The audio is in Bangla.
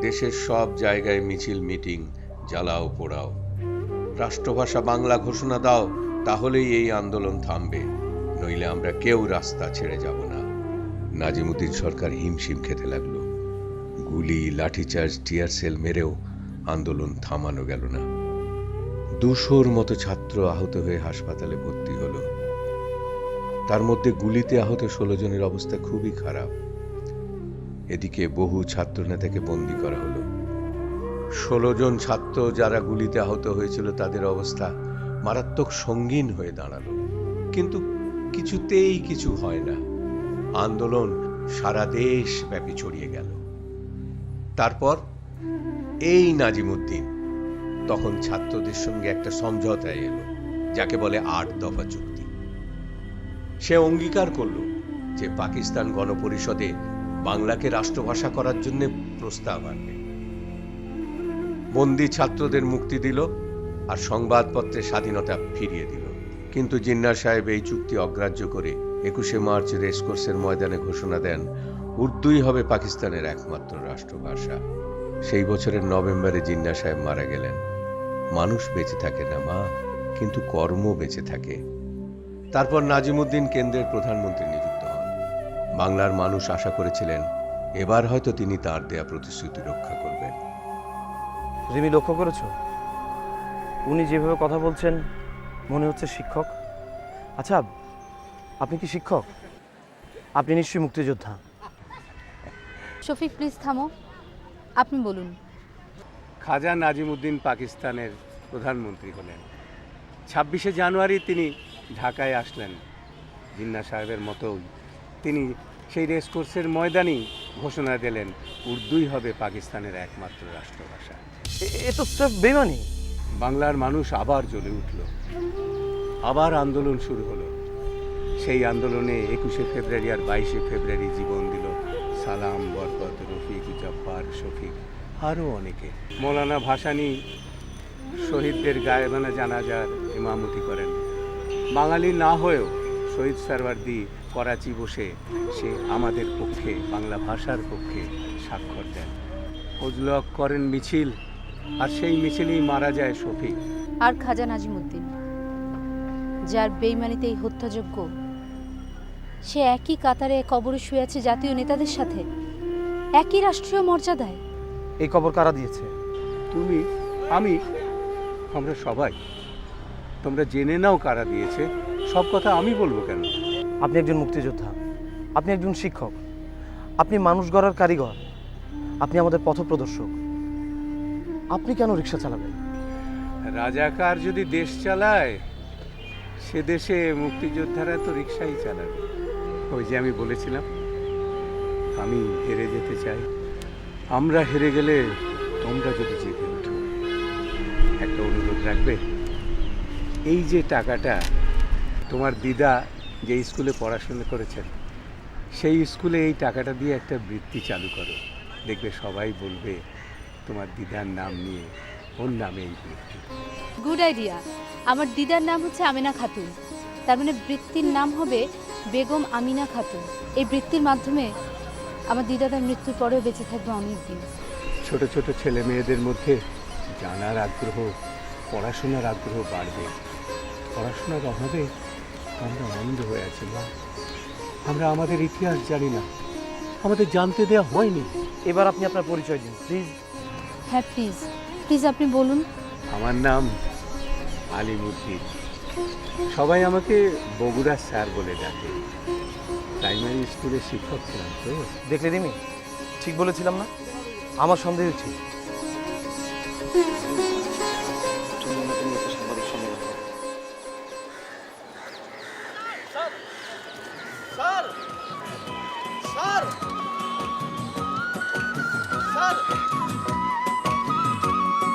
দেশের সব জায়গায় মিছিল মিটিং, জ্বালাও পোড়াও, রাষ্ট্রভাষা বাংলা ঘোষণা দাও, তাহলেই এই আন্দোলন থামবে, নইলে আমরা কেউ রাস্তা ছেড়ে যাব না। নাজিমুদ্দিন সরকার হিমশিম খেতে লাগলো। গুলি, লাঠিচার্জ, টিয়ার সেল মেরেও আন্দোলন থামানো গেল না। 200-র মতো ছাত্র আহত হয়ে হাসপাতালে ভর্তি হলো। তার মধ্যে গুলিতে আহত 16 জনের অবস্থা খুবই খারাপ। এদিকে বহু ছাত্র নেতাকে বন্দী করা হলো। 16 জন ছাত্র যারা গুলিতে আহত হয়েছিল তাদের অবস্থা মারাত্মক সঙ্গীন হয়ে দাঁড়ালো। কিন্তু কিছুতেই কিছু হয় না। আন্দোলন সারা দেশ ব্যাপী ছড়িয়ে গেল। তারপর এই নাজিমুদ্দিন তখন ছাত্রদের সঙ্গে একটা সমঝোতায় এলো, যাকে বলে 8 দফা চুক্তি। সে অঙ্গীকার করল যে পাকিস্তান গণপরিষদে বাংলাকে রাষ্ট্রভাষা করার জন্য প্রস্তাব আনবে, বন্দী ছাত্রদের মুক্তি দিল আর সংবাদপত্রের স্বাধীনতা ফিরিয়ে দিল। কিন্তু জিন্নাহ সাহেব এই চুক্তি অগ্রাহ্য করে 21শে মার্চ রেসকোর্সের ময়দানে ঘোষণা দেন উর্দুই হবে পাকিস্তানের একমাত্র রাষ্ট্রভাষা। সেই বছরের নভেম্বরে জিন্নাহ সাহেব মারা গেলেন। মানুষ বেঁচে থাকে না মা, কিন্তু কর্ম বেঁচে থাকে। তারপর নাজিমুদ্দিন কেন্দ্রের প্রধানমন্ত্রী নিযুক্ত হন। বাংলার মানুষ আশা করেছিলেন এবার হয়তো তিনি তার দেয়া প্রতিশ্রুতি রক্ষা করবেন। রিমি, লক্ষ্য করেছো উনি যেভাবে কথা বলছেন মনে হচ্ছে শিক্ষক? আচ্ছা, আপনি কি শিক্ষক? আপনি নিশ্চয়ই মুক্তিযোদ্ধা। শফিক, প্লিজ থামো, আপনি বলুন। খাজা নাজিমুদ্দিন পাকিস্তানের প্রধানমন্ত্রী হলেন। 26শে জানুয়ারি তিনি ঢাকায় আসলেন। জিন্নাহ সাহেবের মতোই তিনি সেই রেসকোর্সের ময়দানেই ঘোষণা দিলেন উর্দুই হবে পাকিস্তানের একমাত্র রাষ্ট্রভাষা। এ তো স্রেফ বেইমানি। বাংলার মানুষ আবার জ্বলে উঠল, আবার আন্দোলন শুরু হলো। সেই আন্দোলনে 21শে ফেব্রুয়ারি আর 22শে ফেব্রুয়ারি জীবন দিল সালাম, বরকত, রফিক, জব্বার, শফিক, আরও অনেকে। মৌলানা ভাসানী শহীদদের গায়েবানা জানাজার ইমামতি করেন। বাঙালি না হয়েও শহীদ সারওয়ার্দী করাচি বসে সে আমাদের পক্ষে, বাংলা ভাষার পক্ষে স্বাক্ষর দেন। ফজলুল হক করেন মিছিল, আর সেই মিছিলেই মারা যায় শফিক। আর খাজা নাজিমুদ্দিন, যার বেইমানিতে এই হত্যাযজ্ঞ, সে একই কাতারে কবরে শুয়ে আছে জাতীয় নেতাদের সাথে, একই রাষ্ট্রীয় মর্যাদায়। এই কবর কারা দিয়েছে? তুমি, আমি, আমরা সবাই। তোমরা জেনে নাও কারা দিয়েছে। সব কথা আমি বলবো কেন? আপনি একজন মুক্তিযোদ্ধা, আপনি একজন শিক্ষক, আপনি মানুষ গড়ার কারিগর, আপনি আমাদের পথপ্রদর্শক। আপনি কেন রিক্সা চালাবেন? রাজাকার যদি দেশ চালায়, সে দেশে মুক্তিযোদ্ধারা তো রিক্সাই চালাবে। ওই যে আমি বলেছিলাম, আমি হেরে যেতে চাই। আমরা হেরে গেলে তোমরা যদি জিতে ওঠো, একটা অনুরোধ রাখবে। এই যে টাকাটা, তোমার দিদা যে স্কুলে পড়াশোনা করেছেন, সেই স্কুলে এই টাকাটা দিয়ে একটা বৃত্তি চালু করো। দেখবে সবাই বলবে তোমার দিদার নাম নিয়ে ওর নামে এই বৃত্তি। Good idea. আমার দিদার নাম হচ্ছে আমিনা খাতুন, তার মানে বৃত্তির নাম হবে বেগম আমিনা খাতুন। এই বৃত্তির মাধ্যমে আমার দিদা তার মৃত্যুর পরেও বেঁচে থাকবে অনেক দিন। ছোট ছোট ছেলে মেয়েদের মধ্যে জানার আগ্রহ, পড়াশোনার আগ্রহ বাড়বে। পড়াশোনার অভাবে আমরা অন্ধ হয়ে আছি মা। আমরা আমাদের ইতিহাস জানি না, আমাদের জানতে দেওয়া হয়নি। এবার আপনি আপনার পরিচয় দিন প্লিজ। হ্যাঁ প্লিজ, প্লিজ আপনি বলুন। আমার নাম আলিমুদ্দিন। সবাই আমাকে বগুড়া স্যার বলে ডাকে। প্রাইমারি স্কুলের শিক্ষক ছিলাম তো। দেখলে রিমি, ঠিক বলেছিলাম না? আমার সন্দেহ ঠিক। Sir, sir, sir,